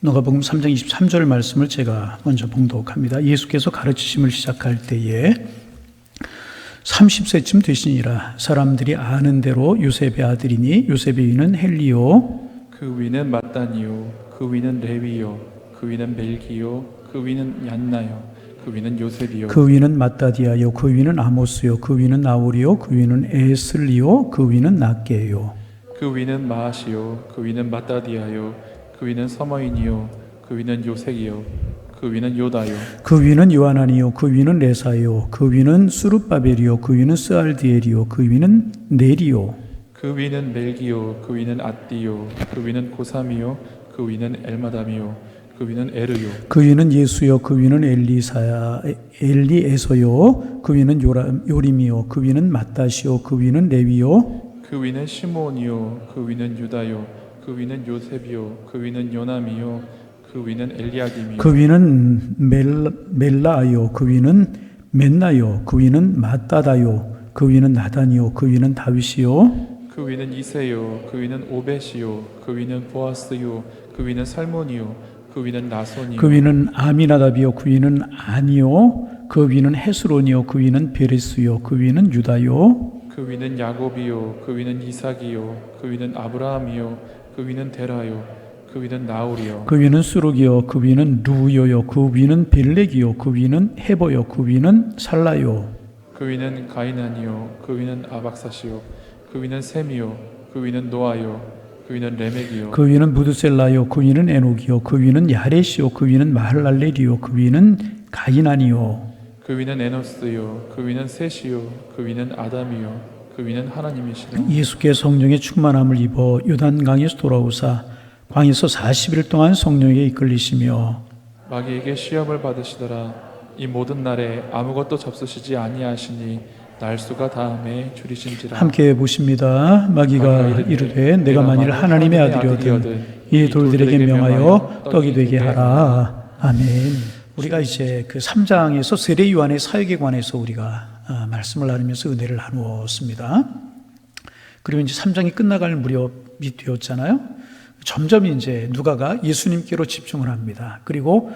누가복음 3장 23절 말씀을 제가 먼저 봉독합니다. 예수께서 가르치심을 시작할 때에 30세쯤 되시니라. 사람들이 아는 대로 요셉의 아들이니 요셉의 위는 헬리요, 그 위는 마따니요, 그 위는 레위요, 그 위는 멜기요, 그 위는 얀나요, 그 위는 요셉이요, 그 위는 마따디아요, 그 위는 아모스요, 그 위는 나홀이요, 그 위는 에슬리요, 그 위는 낫게요. 그 위는 마아시요, 그 위는 마따디아요, 그 위는 서머인이요, 그 위는 요색이요, 그 위는 요다요, 그 위는 요하나니요, 그 위는 레사요, 그 위는 수룹바벨이요, 그 위는 스알디엘이요, 그 위는 네리요. 그 위는 멜기요, 그 위는 앗디요, 그 위는 고삼이요, 그 위는 엘마담이요, 그 위는 에르요, 그 위는 예수요, 그 위는 엘리에서요, 그 위는 요림이요, 그 위는 마따시요, 그 위는 레위요, 그 위는 시몬이요, 그 위는 유다요, 그 위는 요셉이요, 그 위는 요남이요, 그 위는 엘리야김이요, 그 위는 멜라요, 그 위는 멘나요, 그 위는 마따다요, 그 위는 나단이요, 그 위는 다윗이요, 그 위는 이세요, 그 위는 오벳이요, 그 위는 보아스요, 그 위는 살몬이요, 그 위는 나손이요, 그 위는 아미나답이요, 그 위는 아니요, 그 위는 헤스론이요, 그 위는 베레스요, 그 위는 유다요, 그 위는 야곱이요, 그 위는 이삭이요, 그 위는 아브라함이요, 그 위는 데라요, 그 위는 나홀이요, 그 위는 수룩이요, 그 위는 루요요, 그 위는 벨렉이요, 그 위는 헤버요, 그 위는 살라요, 그 위는 가이난이요, 그 위는 아박사시요, 그 위는 셈이요, 그 위는 노아요, 그 위는 레멕이요, 그 위는 무드셀라요, 그 위는 에녹이요, 그 위는 야렛이요, 그 위는 마할랄렐이요, 그 위는 가이난이요, 그 위는 에노스요, 그 위는 셋이요, 그 위는 아담이요, 그 위는 하나님이시라. 예수께 성령의 충만함을 입어 요단강에서 돌아오사 광에서 40일 동안 성령에게 이끌리시며 마귀에게 시험을 받으시더라. 이 모든 날에 아무것도 접수시지 아니하시니 날수가 다음에 줄이신지라. 함께 보십니다. 마귀가 이르되 내가 만일 하나님의 아들이거든 이 돌들에게 명하여 떡이 되게 하라. 아멘. 우리가 이제 그 3장에서 세례 요한의 사역에 관해서 우리가 말씀을 나누면서 은혜를 나누었습니다. 그리고 이제 3장이 끝나갈 무렵이 되었잖아요. 점점 이제 누가가 예수님께로 집중을 합니다. 그리고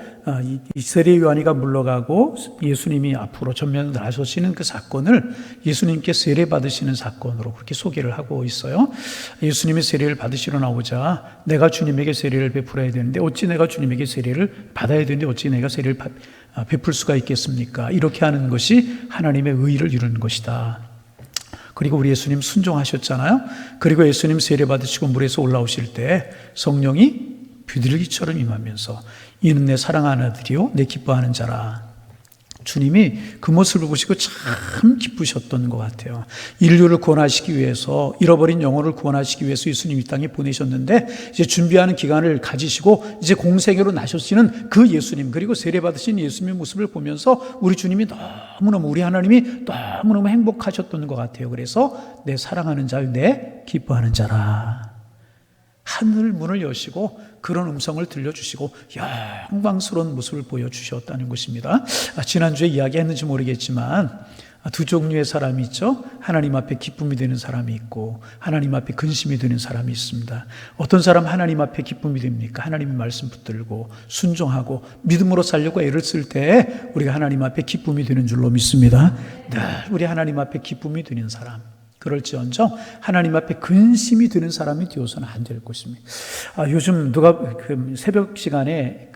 이 세례 요한이가 물러가고 예수님이 앞으로 전면으로 나서시는 그 사건을 예수님께 세례 받으시는 사건으로 그렇게 소개를 하고 있어요. 예수님이 세례를 받으시러 나오자 내가 주님에게 세례를 베풀어야 되는데 어찌 내가 주님에게 세례를 받아야 되는데 어찌 내가 세례를 베풀 수가 있겠습니까? 이렇게 하는 것이 하나님의 의의를 이루는 것이다. 그리고 우리 예수님 순종하셨잖아요. 그리고 예수님 세례 받으시고 물에서 올라오실 때 성령이 비둘기처럼 임하면서 이는 내 사랑하는 아들이요 내 기뻐하는 자라. 주님이 그 모습을 보시고 참 기쁘셨던 것 같아요. 인류를 구원하시기 위해서, 잃어버린 영혼을 구원하시기 위해서 예수님 이 땅에 보내셨는데 이제 준비하는 기간을 가지시고 이제 공생애로 나셔지는 그 예수님, 그리고 세례받으신 예수님의 모습을 보면서 우리 주님이 너무너무, 우리 하나님이 너무너무 행복하셨던 것 같아요. 그래서 내 사랑하는 자요 내 기뻐하는 자라. 하늘 문을 여시고 그런 음성을 들려주시고 영광스러운 모습을 보여주셨다는 것입니다. 지난주에 이야기했는지 모르겠지만 두 종류의 사람이 있죠. 하나님 앞에 기쁨이 되는 사람이 있고 하나님 앞에 근심이 되는 사람이 있습니다. 어떤 사람 하나님 앞에 기쁨이 됩니까? 하나님의 말씀 붙들고 순종하고 믿음으로 살려고 애를 쓸 때 우리가 하나님 앞에 기쁨이 되는 줄로 믿습니다. 늘 우리 하나님 앞에 기쁨이 되는 사람, 그럴지언정 하나님 앞에 근심이 드는 사람이 되어서는 안 될 것입니다. 요즘 누가 새벽 시간에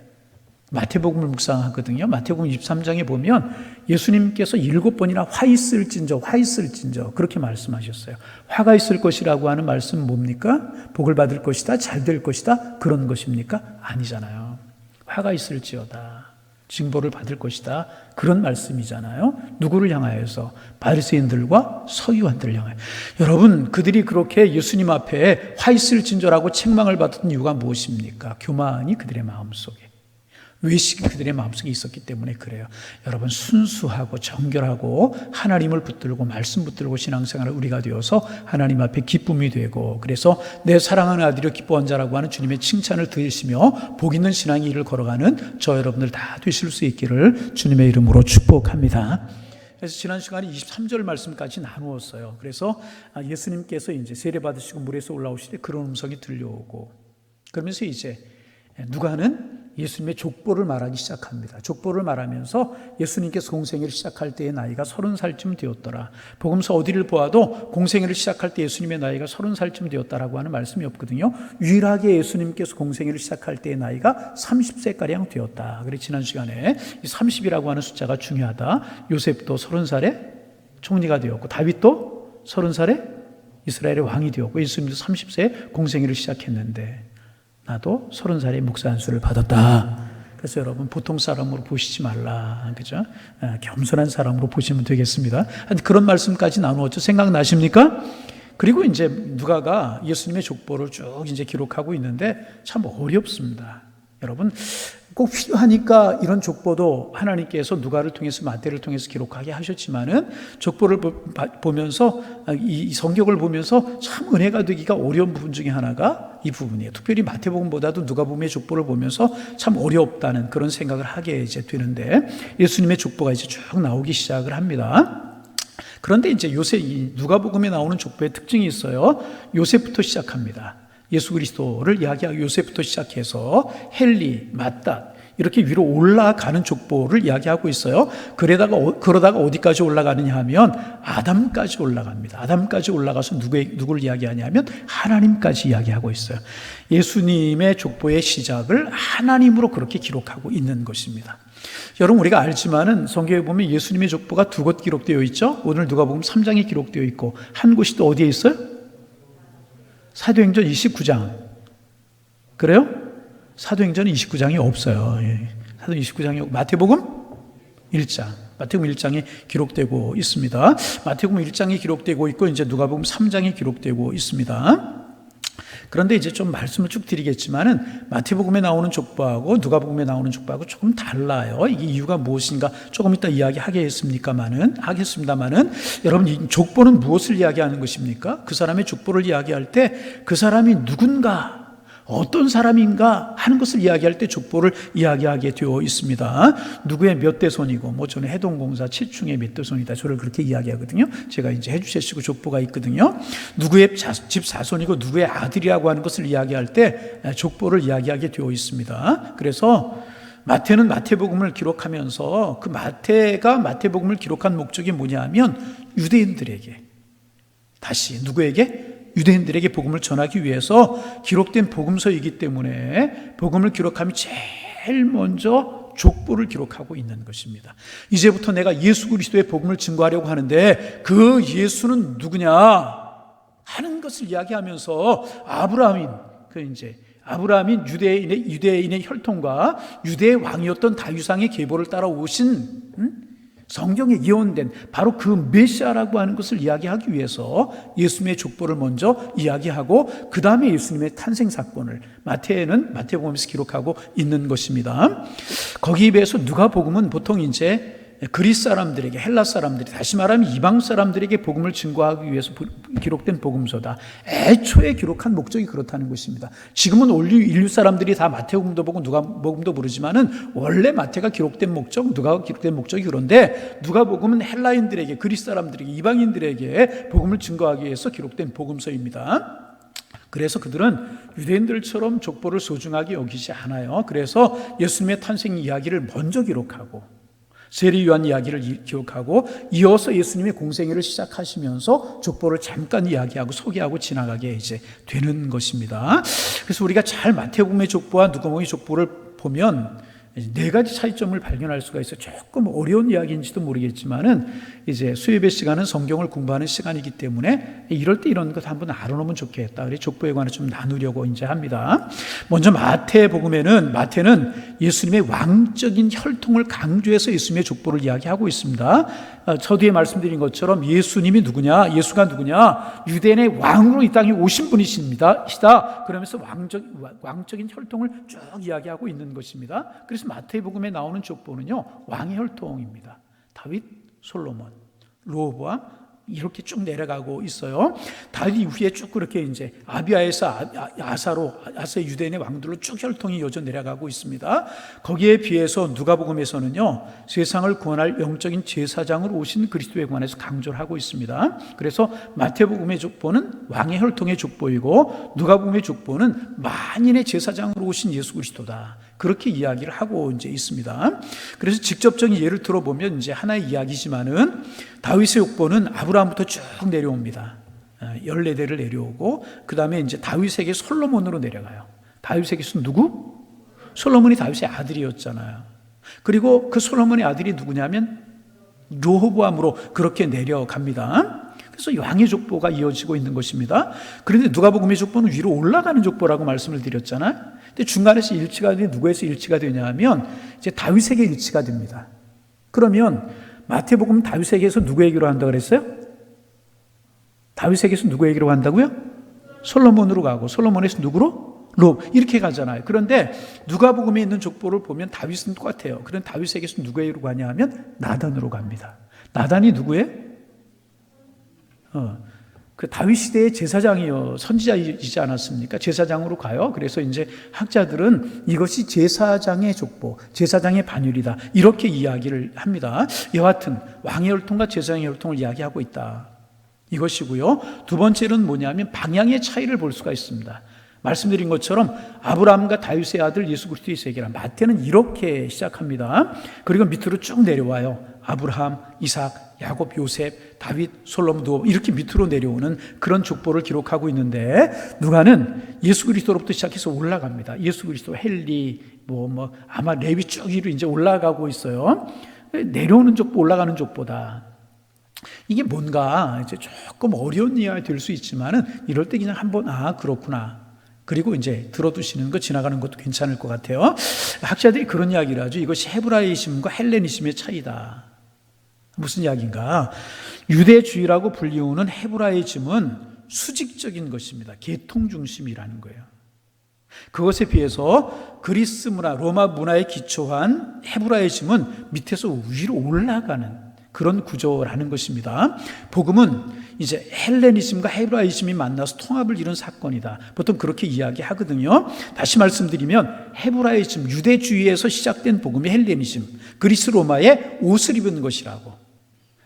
마태복음을 묵상하거든요. 마태복음 23장에 보면 예수님께서 7번이나 화 있을진저 그렇게 말씀하셨어요. 화가 있을 것이라고 하는 말씀은 뭡니까? 복을 받을 것이다, 잘 될 것이다, 그런 것입니까? 아니잖아요. 화가 있을지어다, 징벌을 받을 것이다, 그런 말씀이잖아요. 누구를 향하여서? 바리새인들과 서기관들을 향하여. 여러분, 그들이 그렇게 예수님 앞에 화 있을진저라고 책망을 받았던 이유가 무엇입니까? 교만이 그들의 마음속에, 외식이 그들의 마음속에 있었기 때문에 그래요. 여러분, 순수하고 정결하고 하나님을 붙들고 말씀 붙들고 신앙생활을 우리가 되어서 하나님 앞에 기쁨이 되고, 그래서 내 사랑하는 아들이여 기뻐한 자라고 하는 주님의 칭찬을 들으시며 복 있는 신앙의 길을 걸어가는 저 여러분들 다 되실 수 있기를 주님의 이름으로 축복합니다. 그래서 지난 시간에 23절 말씀까지 나누었어요. 그래서 예수님께서 이제 세례 받으시고 물에서 올라오실 때 그런 음성이 들려오고, 그러면서 이제 누가는 예수님의 족보를 말하기 시작합니다. 족보를 말하면서 예수님께서 공생애를 시작할 때의 나이가 30살쯤 되었더라. 복음서 어디를 보아도 공생애를 시작할 때 예수님의 나이가 30살쯤 되었다라고 하는 말씀이 없거든요. 유일하게 예수님께서 공생애를 시작할 때의 나이가 30세가량 되었다. 그래서 지난 시간에 이 30이라고 하는 숫자가 중요하다. 요셉도 30살에 총리가 되었고 다윗도 30살에 이스라엘의 왕이 되었고 예수님도 30세에 공생애를 시작했는데 나도 30살에 목사 안수를 받았다. 그래서 여러분 보통 사람으로 보시지 말라. 그죠? 겸손한 사람으로 보시면 되겠습니다. 그런 말씀까지 나누었죠. 생각나십니까? 그리고 이제 누가가 예수님의 족보를 쭉 이제 기록하고 있는데 참 어렵습니다. 여러분 꼭 필요하니까 이런 족보도 하나님께서 누가를 통해서 마태를 통해서 기록하게 하셨지만은 족보를 보면서 이 성경을 보면서 참 은혜가 되기가 어려운 부분 중에 하나가 이 부분이에요. 특별히 마태복음보다도 누가복음의 족보를 보면서 참 어렵다는 그런 생각을 하게 이제 되는데 예수님의 족보가 이제 쭉 나오기 시작을 합니다. 그런데 이제 이 누가복음에 나오는 족보의 특징이 있어요. 요셉부터 시작합니다. 예수 그리스도를 이야기하고 요셉부터 시작해서 헬리, 맏닷 이렇게 위로 올라가는 족보를 이야기하고 있어요. 그러다가 어디까지 올라가느냐 하면 아담까지 올라갑니다. 아담까지 올라가서 누구를 이야기하냐면 하나님까지 이야기하고 있어요. 예수님의 족보의 시작을 하나님으로 그렇게 기록하고 있는 것입니다. 여러분 우리가 알지만은 성경에 보면 예수님의 족보가 두 곳 기록되어 있죠. 오늘 누가복음 3장에 기록되어 있고 한 곳이 또 어디에 있어요? 사도행전 29장. 그래요? 사도행전 29장이 없어요. 사도행전 29장이 마태복음 1장. 마태복음 1장에 기록되고 있습니다. 마태복음 1장에 기록되고 있고 이제 누가복음 3장에 기록되고 있습니다. 그런데 이제 좀 말씀을 쭉 드리겠지만은 마태복음에 나오는 족보하고 누가복음에 나오는 족보하고 조금 달라요. 이게 이유가 무엇인가 조금 이따 하겠습니다만은 여러분 이 족보는 무엇을 이야기하는 것입니까? 그 사람의 족보를 이야기할 때 그 사람이 누군가 어떤 사람인가 하는 것을 이야기할 때 족보를 이야기하게 되어 있습니다. 누구의 몇 대손이고 저는 해동공사 7충의 몇 대손이다. 저를 그렇게 이야기하거든요. 제가 이제 해주시고 족보가 있거든요. 누구의 집 사손이고 누구의 아들이라고 하는 것을 이야기할 때 족보를 이야기하게 되어 있습니다. 그래서 마태는 마태복음을 기록하면서 그 마태가 마태복음을 기록한 목적이 뭐냐면 유대인들에게 다시 누구에게? 유대인들에게 복음을 전하기 위해서 기록된 복음서이기 때문에 복음을 기록하면 제일 먼저 족보를 기록하고 있는 것입니다. 이제부터 내가 예수 그리스도의 복음을 증거하려고 하는데 그 예수는 누구냐 하는 것을 이야기하면서 아브라함인 유대인의 혈통과 유대의 왕이었던 다윗왕의 계보를 따라 오신 성경에 예언된 바로 그 메시아라고 하는 것을 이야기하기 위해서 예수님의 족보를 먼저 이야기하고 그 다음에 예수님의 탄생 사건을 마태는 마태복음에서 기록하고 있는 것입니다. 거기에 비해서 누가복음은 보통 이제 그리스 사람들에게 헬라 사람들이 다시 말하면 이방 사람들에게 복음을 증거하기 위해서 기록된 복음서다. 애초에 기록한 목적이 그렇다는 것입니다. 지금은 인류 사람들이 다 마태복음도 보고 누가복음도 부르지만은 원래 마태가 기록된 목적, 누가가 기록된 목적이 그런데 누가복음은 헬라인들에게 그리스 사람들에게 이방인들에게 복음을 증거하기 위해서 기록된 복음서입니다. 그래서 그들은 유대인들처럼 족보를 소중하게 여기지 않아요. 그래서 예수님의 탄생 이야기를 먼저 기록하고 세례 요한 이야기를 기록하고 이어서 예수님의 공생애를 시작하시면서 족보를 잠깐 이야기하고 소개하고 지나가게 이제 되는 것입니다. 그래서 우리가 잘 마태복음의 족보와 누가복음의 족보를 보면 네 가지 차이점을 발견할 수가 있어요. 조금 어려운 이야기인지도 모르겠지만은 이제 수요예배 시간은 성경을 공부하는 시간이기 때문에 이럴 때 이런 것 한번 알아놓으면 좋겠다. 그래서 족보에 관해 좀 나누려고 이제 합니다. 먼저 마태는 예수님의 왕적인 혈통을 강조해서 예수님의 족보를 이야기하고 있습니다. 서두에 말씀드린 것처럼 예수님이 누구냐? 예수가 누구냐? 유대인의 왕으로 이 땅에 오신 분이십니다. 그러면서 왕적인 혈통을 쭉 이야기하고 있는 것입니다. 그래서 마태복음에 나오는 족보는요 왕의 혈통입니다. 다윗, 솔로몬, 르호보암, 이렇게 쭉 내려가고 있어요. 다윗 이후에 쭉 그렇게 이제 아비야에서 아사의 유대인의 왕들로 쭉 혈통이 이어져 내려가고 있습니다. 거기에 비해서 누가복음에서는요, 세상을 구원할 영적인 제사장으로 오신 그리스도에 관해서 강조를 하고 있습니다. 그래서 마태복음의 족보는 왕의 혈통의 족보이고 누가복음의 족보는 만인의 제사장으로 오신 예수 그리스도다. 그렇게 이야기를 하고 이제 있습니다. 그래서 직접적인 예를 들어보면 이제 하나의 이야기지만은 다윗의 족보는 아브라함부터 쭉 내려옵니다. 14대를 내려오고 그 다음에 이제 다윗에게 솔로몬으로 내려가요. 다윗에게서 누구? 솔로몬이 다윗의 아들이었잖아요. 그리고 그 솔로몬의 아들이 누구냐면 르호보암으로 그렇게 내려갑니다. 그래서 왕의 족보가 이어지고 있는 것입니다. 그런데 누가복음의 족보는 위로 올라가는 족보라고 말씀을 드렸잖아요. 근데 중간에서 일치가 되면 누구에서 일치가 되냐 하면 이제 다윗에게 일치가 됩니다. 그러면 마태복음 다윗에게서 누구에게로 한다고 그랬어요? 다윗에게서 누구에게로 간다고요? 솔로몬으로 가고 솔로몬에서 누구로? 이렇게 가잖아요. 그런데 누가복음에 있는 족보를 보면 다윗은 똑같아요. 그런데 다윗에게서 누구에게로 가냐 하면 나단으로 갑니다. 나단이 누구예요? 그 다윗 시대의 제사장이요, 선지자이지 않았습니까? 제사장으로 가요. 그래서 이제 학자들은 이것이 제사장의 족보, 제사장의 반열이다, 이렇게 이야기를 합니다. 여하튼 왕의 혈통과 제사장의 혈통을 이야기하고 있다, 이것이고요. 두 번째는 뭐냐면 방향의 차이를 볼 수가 있습니다. 말씀드린 것처럼 아브라함과 다윗의 아들 예수 그리스도의 세계라. 마태는 이렇게 시작합니다. 그리고 밑으로 쭉 내려와요. 아브라함, 이삭, 야곱, 요셉, 다윗, 솔로몬, 이렇게 밑으로 내려오는 그런 족보를 기록하고 있는데, 누가는 예수 그리스도로부터 시작해서 올라갑니다. 예수 그리스도, 헨리, 아마 레위 쭉 위로 이제 올라가고 있어요. 내려오는 족보, 올라가는 족보다. 이게 뭔가 이제 조금 어려운 이야기 될 수 있지만은 이럴 때 그냥 한번 그렇구나. 그리고 이제 들어두시는 거, 지나가는 것도 괜찮을 것 같아요. 학자들이 그런 이야기를 하죠. 이것이 헤브라이즘과 헬레니즘의 차이다. 무슨 이야기인가? 유대주의라고 불리우는 헤브라이즘은 수직적인 것입니다. 계통 중심이라는 거예요. 그것에 비해서 그리스 문화, 로마 문화에 기초한 헤브라이즘은 밑에서 위로 올라가는 그런 구조라는 것입니다. 복음은 이제 헬레니즘과 헤브라이즘이 만나서 통합을 이룬 사건이다. 보통 그렇게 이야기하거든요. 다시 말씀드리면 헤브라이즘, 유대주의에서 시작된 복음이 헬레니즘, 그리스 로마의 옷을 입은 것이라고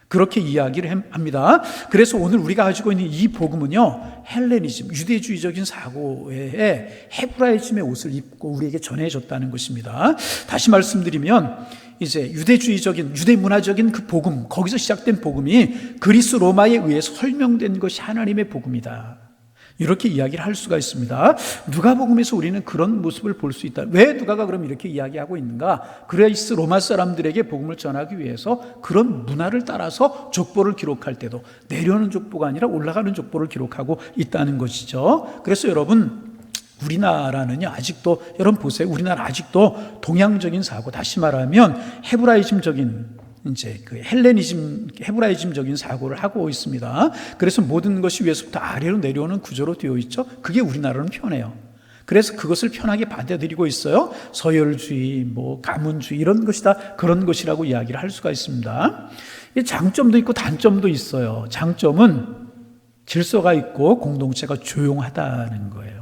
그렇게 이야기를 합니다. 그래서 오늘 우리가 가지고 있는 이 복음은요, 헬레니즘, 유대주의적인 사고에 헤브라이즘의 옷을 입고 우리에게 전해졌다는 것입니다. 다시 말씀드리면 이제 유대주의적인, 유대문화적인 그 복음, 거기서 시작된 복음이 그리스 로마에 의해서 설명된 것이 하나님의 복음이다, 이렇게 이야기를 할 수가 있습니다. 누가복음에서 우리는 그런 모습을 볼 수 있다. 왜 누가가 그럼 이렇게 이야기하고 있는가? 그리스 로마 사람들에게 복음을 전하기 위해서 그런 문화를 따라서 족보를 기록할 때도 내려오는 족보가 아니라 올라가는 족보를 기록하고 있다는 것이죠. 그래서 여러분, 우리나라는요, 아직도, 여러분 보세요. 우리나라 아직도 동양적인 사고, 다시 말하면 헤브라이즘적인, 이제 그 헬레니즘, 헤브라이즘적인 사고를 하고 있습니다. 그래서 모든 것이 위에서부터 아래로 내려오는 구조로 되어 있죠. 그게 우리나라는 편해요. 그래서 그것을 편하게 받아들이고 있어요. 서열주의, 가문주의, 이런 것이다, 그런 것이라고 이야기를 할 수가 있습니다. 장점도 있고 단점도 있어요. 장점은 질서가 있고 공동체가 조용하다는 거예요.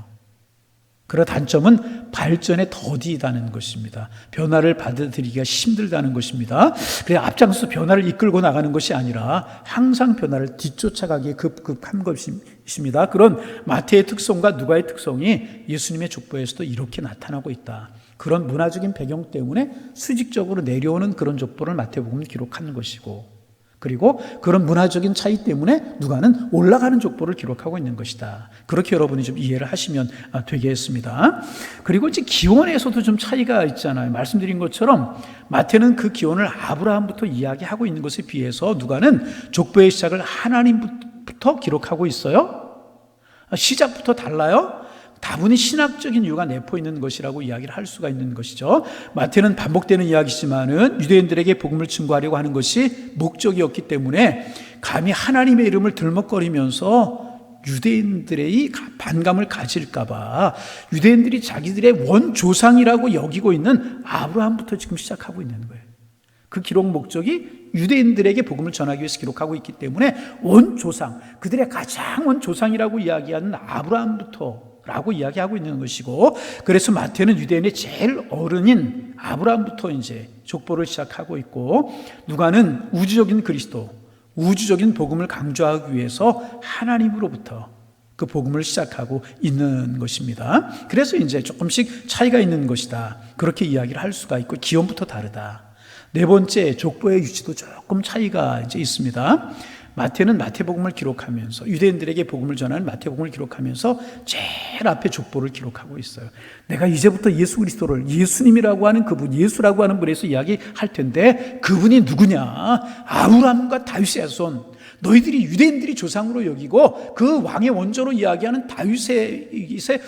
그러나 단점은 발전에 더디다는 것입니다. 변화를 받아들이기가 힘들다는 것입니다. 그래서 앞장서 변화를 이끌고 나가는 것이 아니라 항상 변화를 뒤쫓아가기에 급급한 것입니다. 그런 마태의 특성과 누가의 특성이 예수님의 족보에서도 이렇게 나타나고 있다. 그런 문화적인 배경 때문에 수직적으로 내려오는 그런 족보를 마태복음은 기록하는 것이고, 그리고 그런 문화적인 차이 때문에 누가는 올라가는 족보를 기록하고 있는 것이다. 그렇게 여러분이 좀 이해를 하시면 되겠습니다. 그리고 이제 기원에서도 좀 차이가 있잖아요. 말씀드린 것처럼 마태는 그 기원을 아브라함부터 이야기하고 있는 것에 비해서 누가는 족보의 시작을 하나님부터 기록하고 있어요. 시작부터 달라요. 다분히 신학적인 이유가 내포 있는 것이라고 이야기를 할 수가 있는 것이죠. 마태는 반복되는 이야기지만은 유대인들에게 복음을 증거하려고 하는 것이 목적이었기 때문에 감히 하나님의 이름을 들먹거리면서 유대인들의 반감을 가질까봐 유대인들이 자기들의 원조상이라고 여기고 있는 아브라함부터 지금 시작하고 있는 거예요. 그 기록 목적이 유대인들에게 복음을 전하기 위해서 기록하고 있기 때문에 원조상, 그들의 가장 원조상이라고 이야기하는 아브라함부터 라고 이야기하고 있는 것이고, 그래서 마태는 유대인의 제일 어른인 아브라함부터 이제 족보를 시작하고 있고, 누가는 우주적인 그리스도, 우주적인 복음을 강조하기 위해서 하나님으로부터 그 복음을 시작하고 있는 것입니다. 그래서 이제 조금씩 차이가 있는 것이다, 그렇게 이야기를 할 수가 있고, 기원부터 다르다. 네 번째, 족보의 유지도 조금 차이가 이제 있습니다. 마태는 마태복음을 기록하면서, 유대인들에게 복음을 전하는 마태복음을 기록하면서 제일 앞에 족보를 기록하고 있어요. 내가 이제부터 예수 그리스도를 예수님이라고 하는 그분, 예수라고 하는 분에서 이야기할 텐데, 그분이 누구냐? 아브라함과 다윗의 자손, 너희들이 유대인들이 조상으로 여기고 그 왕의 원조로 이야기하는 다윗의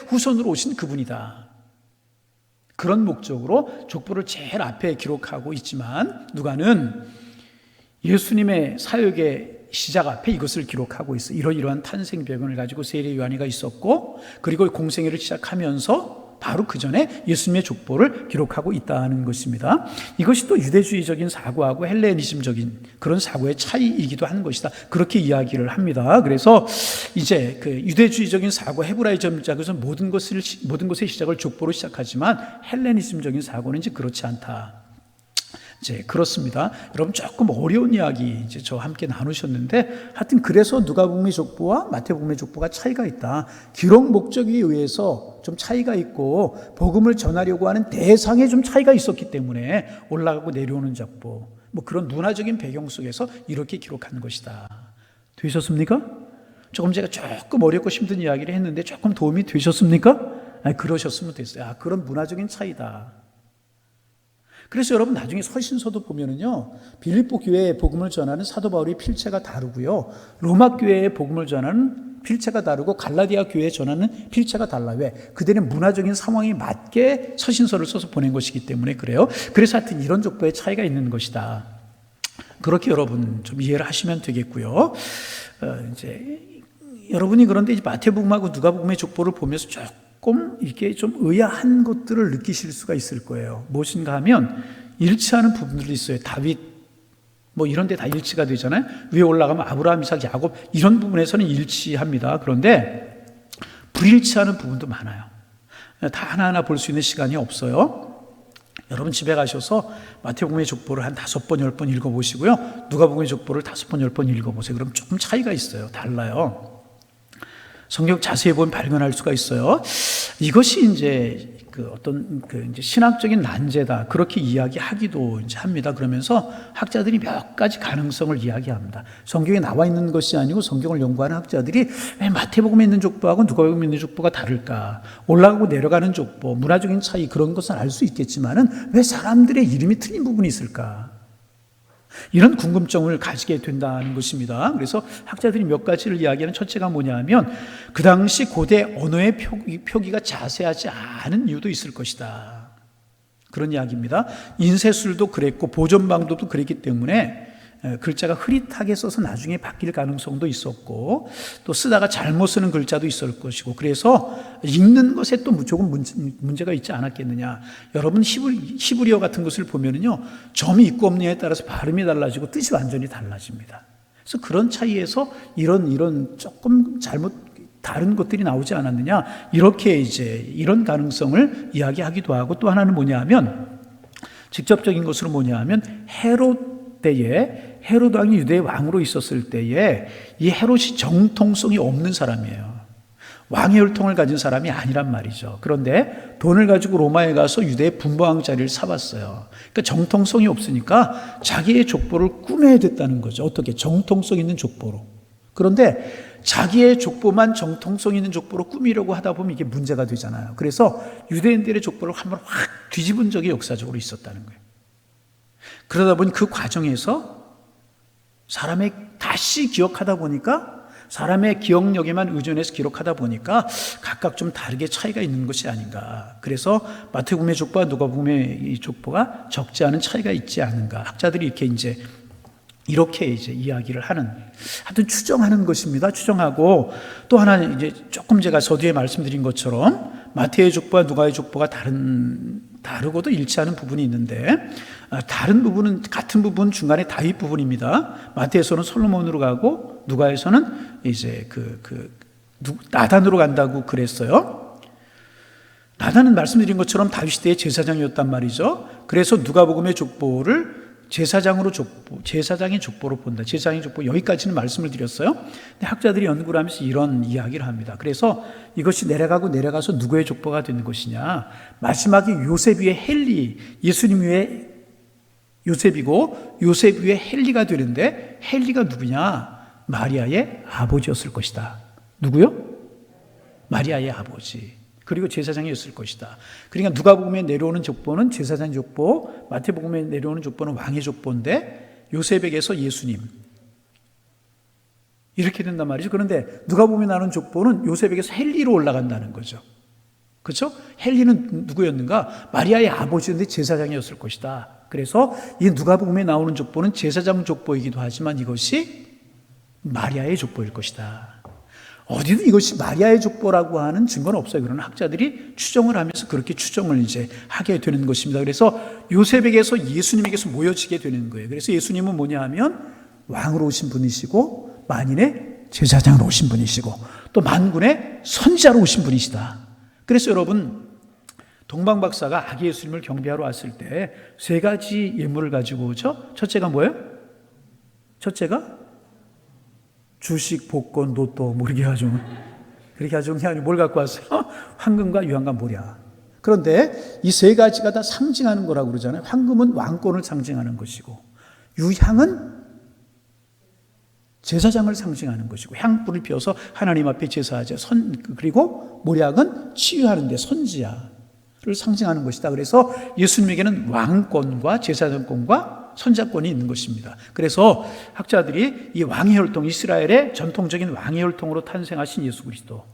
후손으로 오신 그분이다. 그런 목적으로 족보를 제일 앞에 기록하고 있지만, 누가는 예수님의 사역의 시작 앞에 이것을 기록하고 있어. 이러이러한 탄생 배경을 가지고 세례 요한이가 있었고, 그리고 공생애를 시작하면서 바로 그 전에 예수님의 족보를 기록하고 있다는 것입니다. 이것이 또 유대주의적인 사고하고 헬레니즘적인 그런 사고의 차이이기도 한 것이다, 그렇게 이야기를 합니다. 그래서 이제 그 유대주의적인 사고, 헤브라이즘적에서 모든 것의 시작을 족보로 시작하지만, 헬레니즘적인 사고는 이제 그렇지 않다. 이제 그렇습니다. 여러분, 조금 어려운 이야기 이제 저와 함께 나누셨는데, 하여튼 그래서 누가복음의 족보와 마태복음의 족보가 차이가 있다. 기록 목적에 의해서 좀 차이가 있고, 복음을 전하려고 하는 대상에 좀 차이가 있었기 때문에 올라가고 내려오는 족보, 뭐 그런 문화적인 배경 속에서 이렇게 기록하는 것이다. 되셨습니까? 조금 제가 조금 어렵고 힘든 이야기를 했는데 조금 도움이 되셨습니까? 아니, 그러셨으면 됐어요. 아, 그런 문화적인 차이다. 그래서 여러분, 나중에 서신서도 보면은요, 빌립보 교회에 복음을 전하는 사도 바울의 필체가 다르고요, 로마 교회에 복음을 전하는 필체가 다르고, 갈라디아 교회에 전하는 필체가 달라요. 왜? 그들의 문화적인 상황에 맞게 서신서를 써서 보낸 것이기 때문에 그래요. 그래서 하여튼 이런 족보의 차이가 있는 것이다. 그렇게 여러분 좀 이해를 하시면 되겠고요. 이제 여러분이 그런데 이제 마태복음하고 누가복음의 족보를 보면서 조금 이게 좀 의아한 것들을 느끼실 수가 있을 거예요. 무엇인가 하면 일치하는 부분들이 있어요. 다윗 뭐 이런 데 다 일치가 되잖아요. 위에 올라가면 아브라함, 이삭, 야곱, 이런 부분에서는 일치합니다. 그런데 불일치하는 부분도 많아요. 다 하나하나 볼 수 있는 시간이 없어요. 여러분, 집에 가셔서 마태복음의 족보를 한 5번, 10번 읽어보시고요, 누가복음의 족보를 5번, 10번 읽어보세요. 그럼 조금 차이가 있어요. 달라요. 성경 자세히 보면 발견할 수가 있어요. 이것이 이제 이제 신학적인 난제다, 그렇게 이야기하기도 이제 합니다. 그러면서 학자들이 몇 가지 가능성을 이야기합니다. 성경에 나와 있는 것이 아니고 성경을 연구하는 학자들이 왜 마태복음에 있는 족보하고 누가복음에 있는 족보가 다를까? 올라가고 내려가는 족보, 문화적인 차이, 그런 것은 알 수 있겠지만은 왜 사람들의 이름이 틀린 부분이 있을까? 이런 궁금증을 가지게 된다는 것입니다. 그래서 학자들이 몇 가지를 이야기하는, 첫째가 뭐냐 하면, 그 당시 고대 언어의 표기가 자세하지 않은 이유도 있을 것이다, 그런 이야기입니다. 인쇄술도 그랬고 보존 방법도 그랬기 때문에 글자가 흐릿하게 써서 나중에 바뀔 가능성도 있었고, 또 쓰다가 잘못 쓰는 글자도 있을 것이고, 그래서 읽는 것에 또 조금 문제가 있지 않았겠느냐. 여러분, 히브리어 같은 것을 보면은요, 점이 있고 없느냐에 따라서 발음이 달라지고 뜻이 완전히 달라집니다. 그래서 그런 차이에서 이런 조금 다른 것들이 나오지 않았느냐, 이렇게 이제 이런 가능성을 이야기하기도 하고, 또 하나는 뭐냐 하면, 직접적인 것으로 뭐냐 하면, 헤롯 왕이 유대의 왕으로 있었을 때에 이 헤롯이 정통성이 없는 사람이에요. 왕의 혈통을 가진 사람이 아니란 말이죠. 그런데 돈을 가지고 로마에 가서 유대의 분봉왕 자리를 사봤어요. 그러니까 정통성이 없으니까 자기의 족보를 꾸며야 됐다는 거죠. 어떻게? 정통성 있는 족보로. 그런데 자기의 족보만 정통성 있는 족보로 꾸미려고 하다 보면 이게 문제가 되잖아요. 그래서 유대인들의 족보를 한번 확 뒤집은 적이 역사적으로 있었다는 거예요. 그러다 보니 그 과정에서 사람의 다시 기억하다 보니까, 사람의 기억력에만 의존해서 기록하다 보니까 각각 좀 다르게 차이가 있는 것이 아닌가. 그래서 마태복음의 족보와 누가복음의 이 족보가 적지 않은 차이가 있지 않은가. 학자들이 이렇게 이제 이야기를 하는, 하여튼 추정하는 것입니다. 추정하고, 또 하나 이제 조금 제가 서두에 말씀드린 것처럼 마태의 족보와 누가의 족보가 다른 다르고도 일치하는 부분이 있는데 다른 부분은 같은 부분 중간에 다윗 부분입니다. 마태에서는 솔로몬으로 가고 누가에서는 이제 나단으로 간다고 그랬어요. 나단은 말씀드린 것처럼 다윗 시대의 제사장이었단 말이죠. 그래서 누가복음의 족보를 제사장의 족보로 본다. 제사장의 족보, 여기까지는 말씀을 드렸어요. 근데 학자들이 연구를 하면서 이런 이야기를 합니다. 그래서 이것이 내려가서 누구의 족보가 되는 것이냐. 마지막에 요셉 위에 헬리, 예수님 위에 요셉이고 요셉 위에 헬리가 되는데 헬리가 누구냐? 마리아의 아버지였을 것이다. 누구요? 마리아의 아버지. 그리고 제사장이었을 것이다. 그러니까 누가복음에 내려오는 족보는 제사장 족보, 마태복음에 내려오는 족보는 왕의 족보인데 요셉에게서 예수님 이렇게 된단 말이죠. 그런데 누가복음에 나오는 족보는 요셉에게서 헬리로 올라간다는 거죠. 그렇죠? 헬리는 누구였는가? 마리아의 아버지인데 제사장이었을 것이다. 그래서 이 누가복음에 나오는 족보는 제사장 족보이기도 하지만 이것이 마리아의 족보일 것이다. 어디도 이것이 마리아의 족보라고 하는 증거는 없어요. 그러나 학자들이 추정을 하면서 그렇게 추정을 이제 하게 되는 것입니다. 그래서 요셉에게서 예수님에게서 모여지게 되는 거예요. 그래서 예수님은 뭐냐 하면 왕으로 오신 분이시고 만인의 제사장으로 오신 분이시고 또 만군의 선지자로 오신 분이시다. 그래서 여러분 동방박사가 아기 예수님을 경배하러 왔을 때 세 가지 예물을 가지고 오죠. 첫째가 뭐예요? 첫째가 주식, 복권, 로또 뭐 이렇게 가지고 그렇게 가지고 그냥 뭘 갖고 왔어요? 황금과 유황과 모략. 그런데 이 세 가지가 다 상징하는 거라고 그러잖아요. 황금은 왕권을 상징하는 것이고 유향은 제사장을 상징하는 것이고 향불을 피워서 하나님 앞에 제사하자. 그리고 모략은 치유하는 데 선지자를 상징하는 것이다. 그래서 예수님에게는 왕권과 제사장권과 선자권이 있는 것입니다. 그래서 학자들이 이 왕의 혈통, 이스라엘의 전통적인 왕의 혈통으로 탄생하신 예수 그리스도,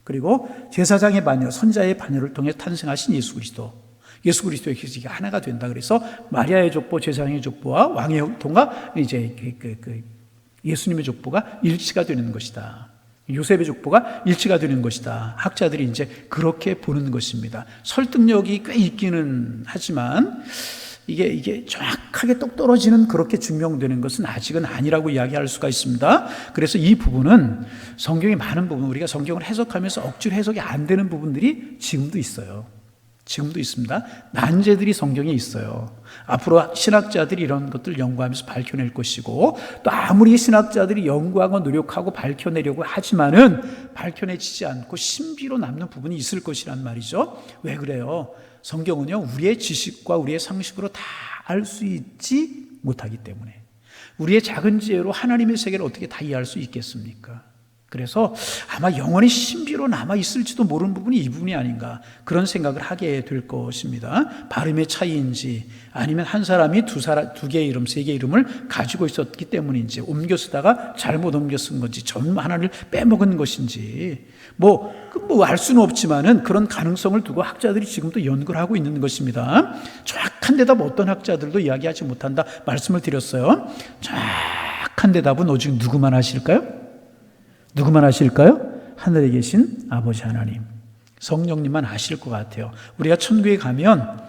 그리고 제사장의 반열, 선자의 반열을 통해 탄생하신 예수 그리스도의 기지가 하나가 된다. 그래서 마리아의 족보, 제사장의 족보와 왕의 혈통과 이제 예수님의 족보가 일치가 되는 것이다. 요셉의 족보가 일치가 되는 것이다. 학자들이 이제 그렇게 보는 것입니다. 설득력이 꽤 있기는 하지만 이게 정확하게 똑 떨어지는 그렇게 증명되는 것은 아직은 아니라고 이야기할 수가 있습니다. 그래서 이 부분은 성경의 많은 부분, 우리가 성경을 해석하면서 억지로 해석이 안 되는 부분들이 지금도 있어요. 지금도 있습니다. 난제들이 성경에 있어요. 앞으로 신학자들이 이런 것들을 연구하면서 밝혀낼 것이고 또 아무리 신학자들이 연구하고 노력하고 밝혀내려고 하지만은 밝혀내지지 않고 신비로 남는 부분이 있을 것이란 말이죠. 왜 그래요? 성경은요, 우리의 지식과 우리의 상식으로 다 알 수 있지 못하기 때문에 우리의 작은 지혜로 하나님의 세계를 어떻게 다 이해할 수 있겠습니까? 그래서 아마 영원히 신비로 남아있을지도 모르는 부분이 이 부분이 아닌가 그런 생각을 하게 될 것입니다. 발음의 차이인지 아니면 한 사람이 두 개의 이름, 세 개의 이름을 가지고 있었기 때문인지 옮겨 쓰다가 잘못 옮겨 쓴 건지 전 하나를 빼먹은 것인지 알 수는 없지만은 그런 가능성을 두고 학자들이 지금도 연구를 하고 있는 것입니다. 정확한 대답 어떤 학자들도 이야기하지 못한다 말씀을 드렸어요. 정확한 대답은 오직 누구만 하실까요? 누구만 아실까요? 하늘에 계신 아버지 하나님, 성령님만 아실 것 같아요. 우리가 천국에 가면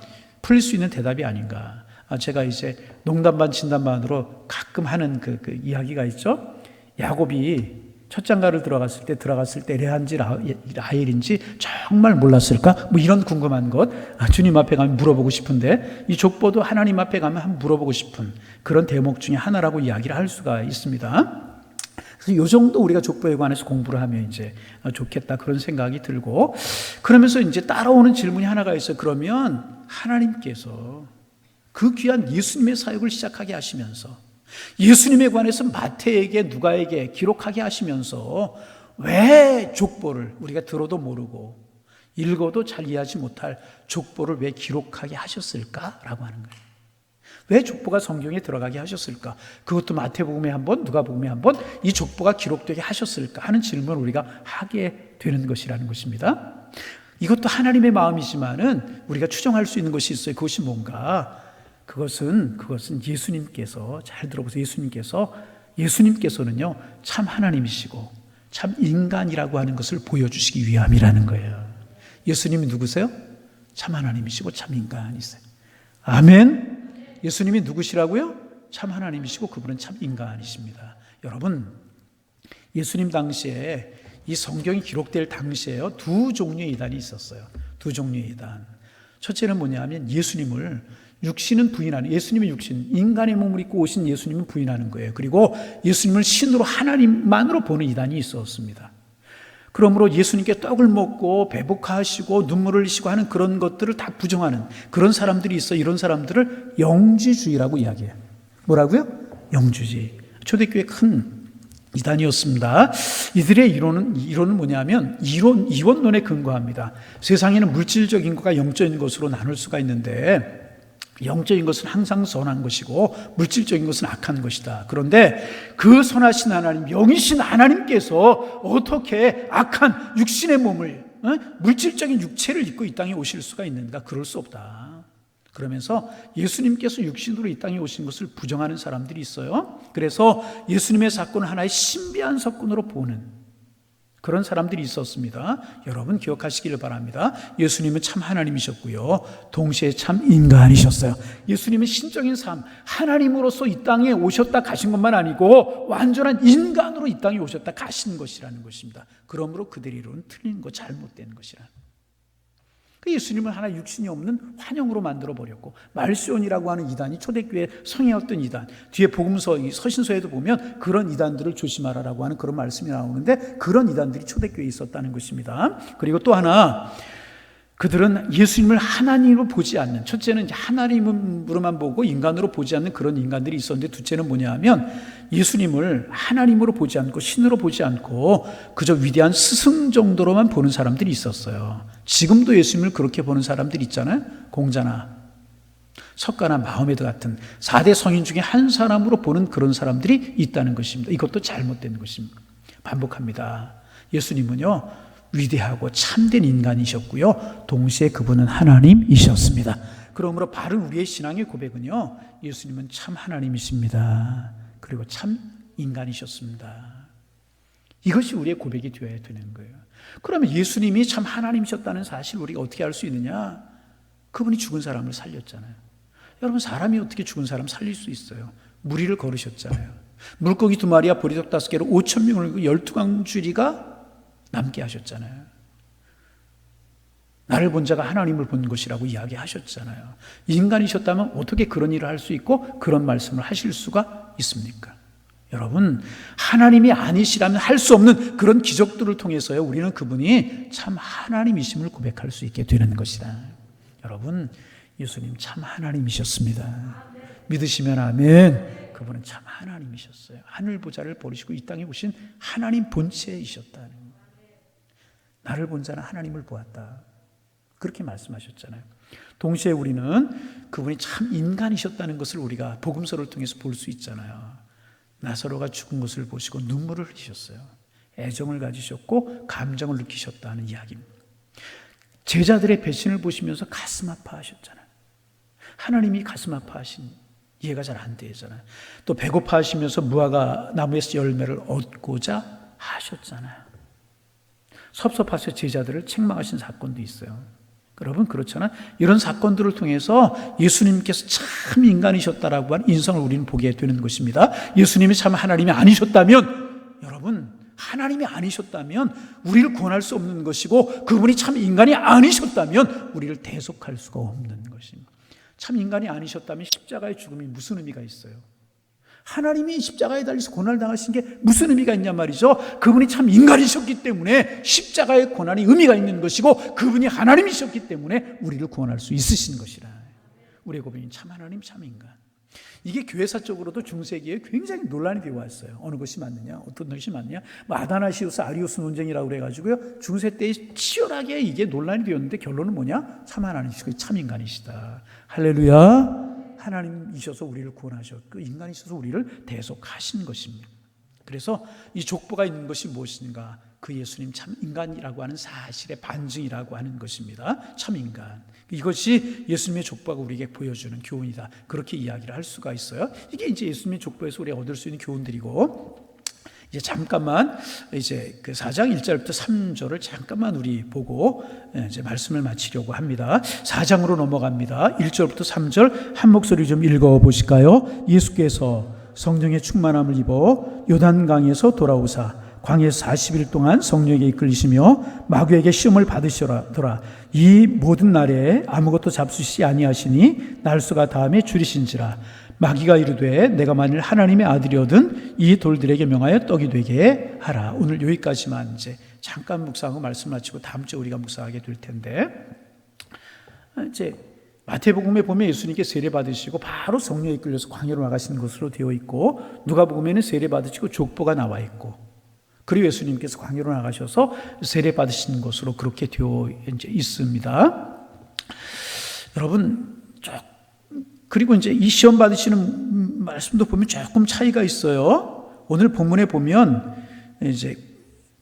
풀릴 수 있는 대답이 아닌가. 제가 이제 농담반 진담반으로 가끔 하는 그 이야기가 있죠. 야곱이 첫 장가를 들어갔을 때 레아인지 라헬인지 정말 몰랐을까? 이런 궁금한 것 주님 앞에 가면 물어보고 싶은데 이 족보도 하나님 앞에 가면 한번 물어보고 싶은 그런 대목 중에 하나라고 이야기를 할 수가 있습니다. 그래서 이 정도 우리가 족보에 관해서 공부를 하면 이제 좋겠다 그런 생각이 들고 그러면서 이제 따라오는 질문이 하나가 있어요. 그러면 하나님께서 그 귀한 예수님의 사역을 시작하게 하시면서 예수님에 관해서 마태에게 누가에게 기록하게 하시면서 왜 족보를 우리가 들어도 모르고 읽어도 잘 이해하지 못할 족보를 왜 기록하게 하셨을까라고 하는 거예요. 왜 족보가 성경에 들어가게 하셨을까? 그것도 마태복음에 한 번, 누가복음에 한 번 이 족보가 기록되게 하셨을까 하는 질문을 우리가 하게 되는 것이라는 것입니다. 이것도 하나님의 마음이지만은 우리가 추정할 수 있는 것이 있어요. 그것이 뭔가? 그것은 예수님께서 잘 들어보세요. 예수님께서는요 참 하나님이시고 참 인간이라고 하는 것을 보여주시기 위함이라는 거예요. 예수님이 누구세요? 참 하나님이시고 참 인간이세요. 아멘. 예수님이 누구시라고요? 참 하나님이시고 그분은 참 인간이십니다. 여러분, 예수님 당시에 이 성경이 기록될 당시에요, 두 종류의 이단이 있었어요. 두 종류의 이단. 첫째는 뭐냐면 예수님을 육신은 부인하는, 예수님의 육신, 인간의 몸을 입고 오신 예수님은 부인하는 거예요. 그리고 예수님을 신으로 하나님만으로 보는 이단이 있었습니다. 그러므로 예수님께 떡을 먹고 배복하시고 눈물을 흘리시고 하는 그런 것들을 다 부정하는 그런 사람들이 있어. 이런 사람들을 영지주의라고 이야기해요. 뭐라고요? 영주주의. 초대교회 큰 이단이었습니다. 이들의 이론은 뭐냐면 이원론에 근거합니다. 세상에는 물질적인 것과 영적인 것으로 나눌 수가 있는데, 영적인 것은 항상 선한 것이고 물질적인 것은 악한 것이다. 그런데 그 선하신 하나님, 영이신 하나님께서 어떻게 악한 육신의 몸을, 물질적인 육체를 입고 이 땅에 오실 수가 있는가? 그럴 수 없다. 그러면서 예수님께서 육신으로 이 땅에 오신 것을 부정하는 사람들이 있어요. 그래서 예수님의 사건을 하나의 신비한 사건으로 보는 그런 사람들이 있었습니다. 여러분 기억하시기를 바랍니다. 예수님은 참 하나님이셨고요, 동시에 참 인간이셨어요. 예수님은 신적인 삶, 하나님으로서 이 땅에 오셨다 가신 것만 아니고 완전한 인간으로 이 땅에 오셨다 가신 것이라는 것입니다. 그러므로 그들의 이론은 틀린 거, 잘못된 것이라. 예수님을 하나 육신이 없는 환영으로 만들어버렸고, 말수온이라고 하는 이단이 초대교회 성행했던 이단, 뒤에 복음서, 서신서에도 보면 그런 이단들을 조심하라라고 하는 그런 말씀이 나오는데, 그런 이단들이 초대교회에 있었다는 것입니다. 그리고 또 하나, 그들은 예수님을 하나님으로 보지 않는, 첫째는 하나님으로만 보고 인간으로 보지 않는 그런 인간들이 있었는데, 둘째는 뭐냐 하면 예수님을 하나님으로 보지 않고 신으로 보지 않고 그저 위대한 스승 정도로만 보는 사람들이 있었어요. 지금도 예수님을 그렇게 보는 사람들이 있잖아요. 공자나 석가나 마호메드 같은 4대 성인 중에 한 사람으로 보는 그런 사람들이 있다는 것입니다. 이것도 잘못된 것입니다. 반복합니다. 예수님은요, 위대하고 참된 인간이셨고요, 동시에 그분은 하나님이셨습니다. 그러므로 바른 우리의 신앙의 고백은요, 예수님은 참 하나님이십니다. 그리고 참 인간이셨습니다. 이것이 우리의 고백이 되어야 되는 거예요. 그러면 예수님이 참 하나님이셨다는 사실을 우리가 어떻게 알 수 있느냐? 그분이 죽은 사람을 살렸잖아요. 여러분, 사람이 어떻게 죽은 사람 살릴 수 있어요? 무리를 걸으셨잖아요. 물고기 2마리와 보리떡 5개로 5,000명을 12광주리가 남게 하셨잖아요. 나를 본 자가 하나님을 본 것이라고 이야기하셨잖아요. 인간이셨다면 어떻게 그런 일을 할 수 있고 그런 말씀을 하실 수가 있습니까? 여러분, 하나님이 아니시라면 할 수 없는 그런 기적들을 통해서요, 우리는 그분이 참 하나님이심을 고백할 수 있게 되는 것이다. 여러분, 예수님 참 하나님이셨습니다. 믿으시면 아멘. 그분은 참 하나님이셨어요. 하늘 보좌를 버리시고 이 땅에 오신 하나님 본체이셨다는 거예요. 나를 본 자는 하나님을 보았다, 그렇게 말씀하셨잖아요. 동시에 우리는 그분이 참 인간이셨다는 것을 우리가 복음서를 통해서 볼 수 있잖아요. 나사로가 죽은 것을 보시고 눈물을 흘리셨어요. 애정을 가지셨고 감정을 느끼셨다는 이야기입니다. 제자들의 배신을 보시면서 가슴 아파하셨잖아요. 하나님이 가슴 아파하신 이해가 잘 안 되잖아요. 또 배고파하시면서 무화과 나무에서 열매를 얻고자 하셨잖아요. 섭섭하셔 제자들을 책망하신 사건도 있어요. 여러분, 그렇잖아요. 이런 사건들을 통해서 예수님께서 참 인간이셨다라고 하는 인성을 우리는 보게 되는 것입니다. 예수님이 참 하나님이 아니셨다면, 여러분, 하나님이 아니셨다면 우리를 구원할 수 없는 것이고, 그분이 참 인간이 아니셨다면 우리를 대속할 수가 없는 것입니다. 참 인간이 아니셨다면 십자가의 죽음이 무슨 의미가 있어요? 하나님이 십자가에 달려서 고난을 당하신 게 무슨 의미가 있냐 말이죠. 그분이 참 인간이셨기 때문에 십자가의 고난이 의미가 있는 것이고, 그분이 하나님이셨기 때문에 우리를 구원할 수 있으신 것이라. 우리의 고백은 참 하나님, 참 인간. 이게 교회사적으로도 중세기에 굉장히 논란이 되어 왔어요. 어느 것이 맞느냐, 어떤 것이 맞느냐, 아다나시우스 아리우스 논쟁이라고 그래가지고요, 중세 때에 치열하게 이게 논란이 되었는데, 결론은 뭐냐? 참 하나님이시고 참 인간이시다. 할렐루야. 하나님이셔서 우리를 구원하셨고 인간이셔서 우리를 대속하신 것입니다. 그래서 이 족보가 있는 것이 무엇인가? 그 예수님 참 인간이라고 하는 사실의 반증이라고 하는 것입니다. 참 인간. 이것이 예수님의 족보가 우리에게 보여주는 교훈이다. 그렇게 이야기를 할 수가 있어요. 이게 이제 예수님의 족보에서 우리가 얻을 수 있는 교훈들이고, 이제 잠깐만 이제 그 4장 1절부터 3절을 잠깐만 우리 보고 이제 말씀을 마치려고 합니다. 4장으로 넘어갑니다. 1절부터 3절 한 목소리 좀 읽어 보실까요? 예수께서 성령의 충만함을 입어 요단강에서 돌아오사 광야에서 40일 동안 성령에게 이끌리시며 마귀에게 시험을 받으시더라. 이 모든 날에 아무것도 잡수시지 아니하시니 날수가 다함에 줄이신지라. 마귀가 이르되 내가 만일 하나님의 아들이거든 이 돌들에게 명하여 떡이 되게 하라. 오늘 여기까지만 이제 잠깐 묵상하고 말씀 마치고 다음 주에 우리가 묵상하게 될 텐데, 이제 마태복음에 보면 예수님께 세례 받으시고 바로 성령에 이끌려서 광야로 나가시는 것으로 되어 있고, 누가복음에는 세례 받으시고 족보가 나와 있고, 그리고 예수님께서 광야로 나가셔서 세례 받으시는 것으로 그렇게 되어 이제 있습니다. 여러분, 그리고 이제 이 시험 받으시는 말씀도 보면 조금 차이가 있어요. 오늘 본문에 보면 이제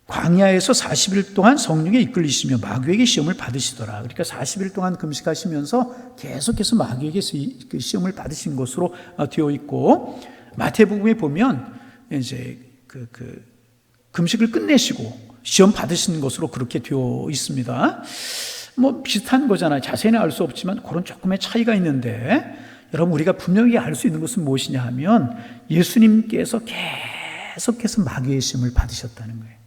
광야에서 40일 동안 성령에 이끌리시며 마귀에게 시험을 받으시더라. 그러니까 40일 동안 금식하시면서 계속해서 마귀에게 시험을 받으신 것으로 되어 있고, 마태복음에 보면 이제 금식을 끝내시고 시험 받으시는 것으로 그렇게 되어 있습니다. 뭐 비슷한 거잖아요. 자세히는 알 수 없지만 그런 조금의 차이가 있는데, 여러분 우리가 분명히 알 수 있는 것은 무엇이냐 하면 예수님께서 계속해서 마귀의 시험을 받으셨다는 거예요.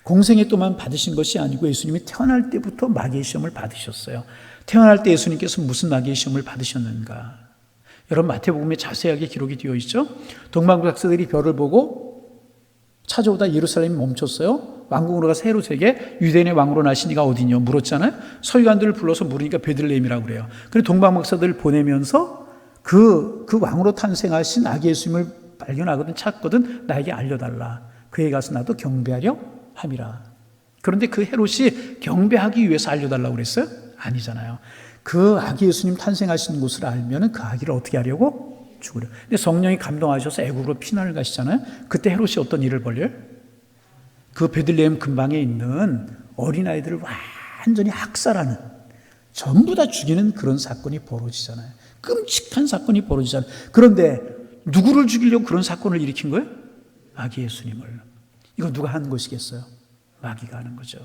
공생애 동안 받으신 것이 아니고 예수님이 태어날 때부터 마귀의 시험을 받으셨어요. 태어날 때 예수님께서 무슨 마귀의 시험을 받으셨는가? 여러분 마태복음에 자세하게 기록이 되어 있죠. 동방구 학생들이 별을 보고 찾아오다 예루살렘이 멈췄어요. 왕궁으로 가서 헤롯에게 유대인의 왕으로 나신 이가 어디냐 물었잖아요. 서기관들을 불러서 물으니까 베들레헴이라고 그래요. 그리고 동방박사들을 보내면서 그 왕으로 탄생하신 아기 예수님을 발견하거든 찾거든 나에게 알려달라. 그에 가서 나도 경배하려 함이라. 그런데 그 헤롯이 경배하기 위해서 알려달라고 그랬어요? 아니잖아요. 그 아기 예수님 탄생하신 곳을 알면 그 아기를 어떻게 하려고? 죽으려. 근데 성령이 감동하셔서 애국으로 피난을 가시잖아요. 그때 헤롯이 어떤 일을 벌려요? 그 베들레헴 근방에 있는 어린아이들을 완전히 학살하는, 전부 다 죽이는 그런 사건이 벌어지잖아요. 끔찍한 사건이 벌어지잖아요. 그런데 누구를 죽이려고 그런 사건을 일으킨 거예요? 아기 예수님을. 이거 누가 한 것이겠어요? 마귀가 하는 거죠.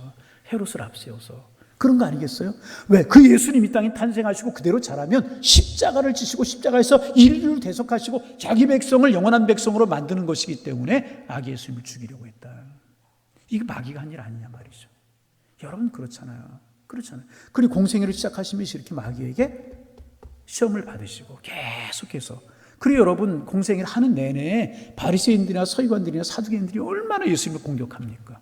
헤롯을 앞세워서. 그런 거 아니겠어요? 왜? 그 예수님이 땅에 탄생하시고 그대로 자라면 십자가를 지시고 십자가에서 인류를 대속하시고 자기 백성을 영원한 백성으로 만드는 것이기 때문에 아기 예수님을 죽이려고 했다. 이게 마귀가 한 일 아니냐 말이죠. 여러분 그렇잖아요. 그렇잖아요. 그리고 공생애를 시작하시면서 이렇게 마귀에게 시험을 받으시고 계속해서, 그리고 여러분 공생애를 하는 내내 바리새인들이나 서기관들이나 사두개인들이 얼마나 예수님을 공격합니까?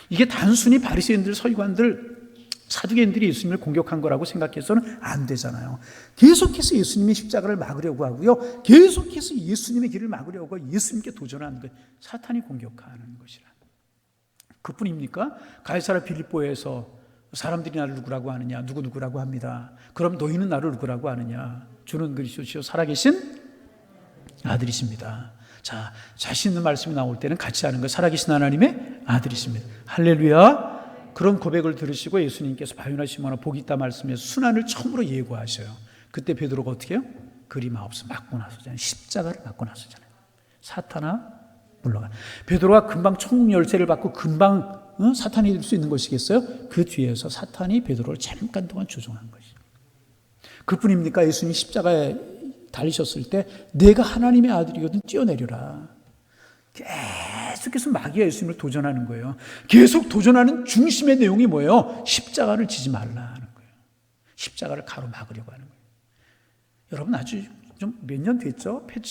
이게 단순히 바리새인들, 서기관들, 사두개인들이 예수님을 공격한 거라고 생각해서는 안 되잖아요. 계속해서 예수님의 십자가를 막으려고 하고요. 계속해서 예수님의 길을 막으려고 하고 예수님께 도전하는 것, 사탄이 공격하는 것이라. 그뿐입니까? 가이사랴 빌립보에서 사람들이 나를 누구라고 하느냐? 누구라고 합니다. 그럼 너희는 나를 누구라고 하느냐? 주는 그리스도시요 살아계신 아들이십니다. 자, 자신 있는 말씀이 나올 때는 같이 하는 거, 살아계신 하나님의 아들이십니다. 할렐루야. 그런 고백을 들으시고 예수님께서 바요나 시몬아 복이 있다 말씀에서 순환을 처음으로 예고하셔요. 그때 베드로가 어떻게 해요? 그리마옵스 맞고 나서잖아요. 십자가를 맞고 나서잖아요. 사탄아 물러가. 베드로가 금방 천국 열쇠를 받고 금방 사탄이 될 수 있는 것이겠어요? 그 뒤에서 사탄이 베드로를 잠깐 동안 조종한 것이죠. 그뿐입니까? 예수님이 십자가에 달리셨을 때 내가 하나님의 아들이거든 뛰어내려라. 계속해서 마귀가 예수님을 도전하는 거예요. 계속 도전하는 중심의 내용이 뭐예요? 십자가를 지지 말라 하는 거예요. 십자가를 가로막으려고 하는 거예요. 여러분 아주 좀 몇 년 됐죠? 한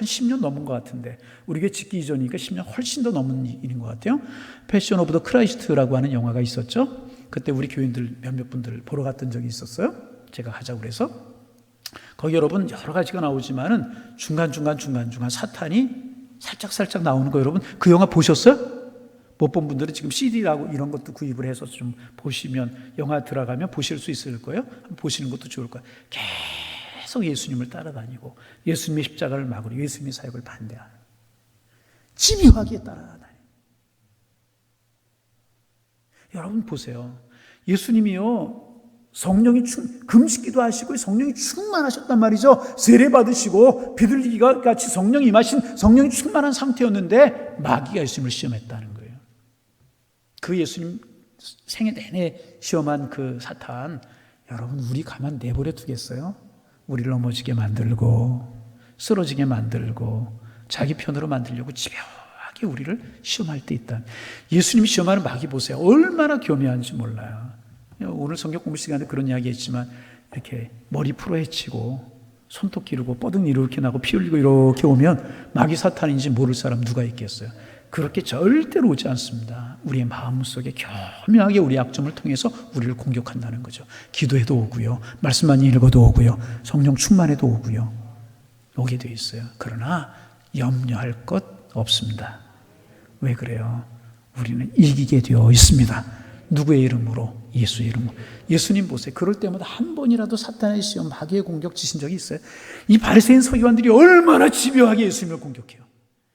10년 넘은 것 같은데 우리 교회 짓기 이전이니까 10년 훨씬 더 넘은 일인 것 같아요. 패션 오브 더 크라이스트라고 하는 영화가 있었죠. 그때 우리 교인들 몇몇 분들 보러 갔던 적이 있었어요. 제가 가자고 그래서. 거기 여러분 여러 가지가 나오지만은 중간중간 사탄이 살짝 나오는 거 여러분 그 영화 보셨어요? 못 본 분들은 지금 CD라고 이런 것도 구입을 해서 좀 보시면 영화 들어가면 보실 수 있을 거예요. 한번 보시는 것도 좋을 거예요. 계속 예수님을 따라다니고 예수님의 십자가를 막으려 예수님의 사역을 반대하는 집요하게 따라다니는. 여러분 보세요. 예수님이요 성령이 금식기도 하시고 성령이 충만하셨단 말이죠. 세례 받으시고 비둘기가 같이 성령이 임하신 성령이 충만한 상태였는데 마귀가 예수님을 시험했다는 거예요. 그 예수님 생애 내내 시험한 그 사탄, 여러분 우리 가만 내버려 두겠어요? 우리를 넘어지게 만들고 쓰러지게 만들고 자기 편으로 만들려고 집요하게 우리를 시험할 때 있다. 예수님이 시험하는 마귀 보세요. 얼마나 교묘한지 몰라요. 오늘 성경 공부 시간에 그런 이야기 했지만 이렇게 머리 풀어헤치고 손톱 기르고 뻐둥 이렇게 나고 피 흘리고 이렇게 오면 마귀 사탄인지 모를 사람 누가 있겠어요? 그렇게 절대로 오지 않습니다. 우리의 마음속에 교묘하게 우리 약점을 통해서 우리를 공격한다는 거죠. 기도해도 오고요. 말씀 많이 읽어도 오고요. 성령 충만해도 오고요. 오게 돼 있어요. 그러나 염려할 것 없습니다. 왜 그래요? 우리는 이기게 되어 있습니다. 누구의 이름으로? 예수의 이름으로. 예수님 보세요. 그럴 때마다 한 번이라도 사탄의 시험, 마귀의 공격 지신 적이 있어요? 이 바리새인 서기관들이 얼마나 집요하게 예수님을 공격해요.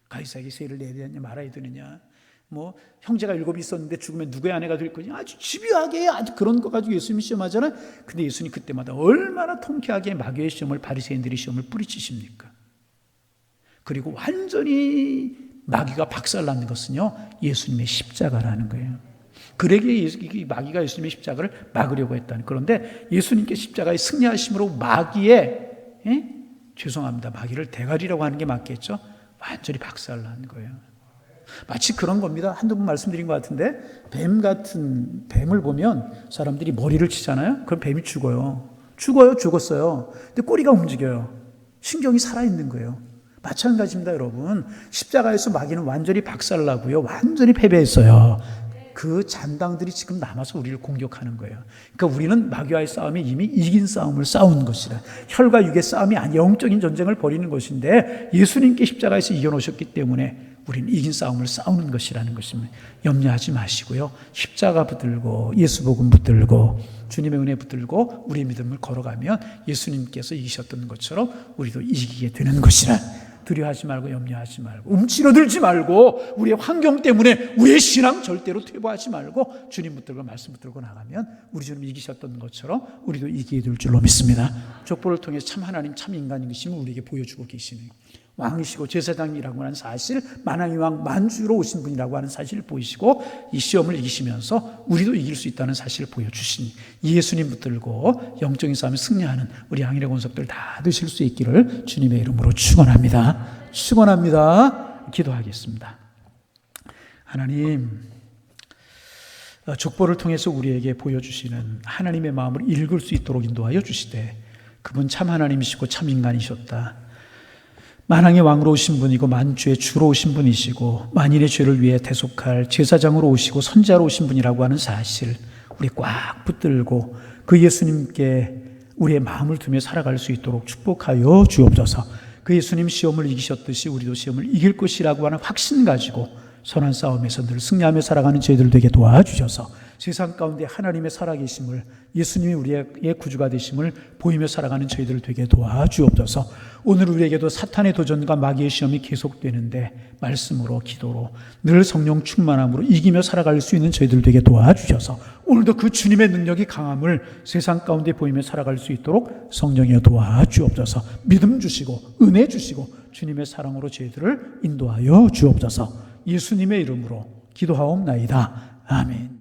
가이사에게 세를 내야 되느냐 말아야 되느냐, 뭐 형제가 7 있었는데 죽으면 누구의 아내가 될 거냐, 아주 집요하게 아주 그런 거 가지고 예수님이 시험하잖아요. 근데 예수님 그때마다 얼마나 통쾌하게 마귀의 시험을, 바리새인들의 시험을 뿌리치십니까? 그리고 완전히 마귀가 박살나는 것은요, 예수님의 십자가라는 거예요. 그러기에 마귀가 예수님의 십자가를 막으려고 했다는. 그런데 예수님께 십자가에 승리하심으로 마귀의, 죄송합니다, 마귀를 대가리라고 하는 게 맞겠죠? 완전히 박살난 거예요. 마치 그런 겁니다. 한두 번 말씀드린 것 같은데, 뱀 같은 뱀을 보면 사람들이 머리를 치잖아요. 그럼 뱀이 죽었어요. 근데 꼬리가 움직여요. 신경이 살아있는 거예요. 마찬가지입니다, 여러분. 십자가에서 마귀는 완전히 박살나고요, 완전히 패배했어요. 그 잔당들이 지금 남아서 우리를 공격하는 거예요. 그러니까 우리는 마귀와의 싸움에 이미 이긴 싸움을 싸운 것이다. 혈과 육의 싸움이 아니 영적인 전쟁을 벌이는 것인데, 예수님께 십자가에서 이겨놓으셨기 때문에 우리는 이긴 싸움을 싸우는 것이라는 것입니다. 염려하지 마시고요, 십자가 붙들고 예수 복음 붙들고 주님의 은혜 붙들고 우리의 믿음을 걸어가면 예수님께서 이기셨던 것처럼 우리도 이기게 되는 것이라. 두려워하지 말고 염려하지 말고 움츠러들지 말고 우리의 환경 때문에 우리의 신앙 절대로 퇴보하지 말고 주님 붙들고 말씀 붙들고 나가면 우리 주님 이기셨던 것처럼 우리도 이기게 될 줄로 믿습니다. 족보를 통해서 참 하나님, 참 인간인 것임을 우리에게 보여주고 계시네요. 왕이시고 제사장이라고 하는 사실, 만왕의 왕 만주로 오신 분이라고 하는 사실을 보이시고 이 시험을 이기시면서 우리도 이길 수 있다는 사실을 보여주시니 예수님 붙들고 영적인 싸움에 승리하는 우리 양일의 권속들 다 되실 수 있기를 주님의 이름으로 축원합니다. 축원합니다. 기도하겠습니다. 하나님, 족보를 통해서 우리에게 보여주시는 하나님의 마음을 읽을 수 있도록 인도하여 주시되, 그분 참 하나님이시고 참 인간이셨다. 만왕의 왕으로 오신 분이고 만주의 주로 오신 분이시고 만인의 죄를 위해 대속할 제사장으로 오시고 선지자로 오신 분이라고 하는 사실, 우리 꽉 붙들고 그 예수님께 우리의 마음을 두며 살아갈 수 있도록 축복하여 주옵소서. 그 예수님 시험을 이기셨듯이 우리도 시험을 이길 것이라고 하는 확신 가지고 선한 싸움에서 늘 승리하며 살아가는 저희들 되게 도와주셔서 세상 가운데 하나님의 살아계심을, 예수님이 우리의 구주가 되심을 보이며 살아가는 저희들 되게 도와주옵소서. 오늘 우리에게도 사탄의 도전과 마귀의 시험이 계속되는데 말씀으로, 기도로, 늘 성령 충만함으로 이기며 살아갈 수 있는 저희들 되게 도와주셔서 오늘도 그 주님의 능력이 강함을 세상 가운데 보이며 살아갈 수 있도록 성령이여 도와주옵소서. 믿음 주시고 은혜 주시고 주님의 사랑으로 저희들을 인도하여 주옵소서. 예수님의 이름으로 기도하옵나이다. 아멘.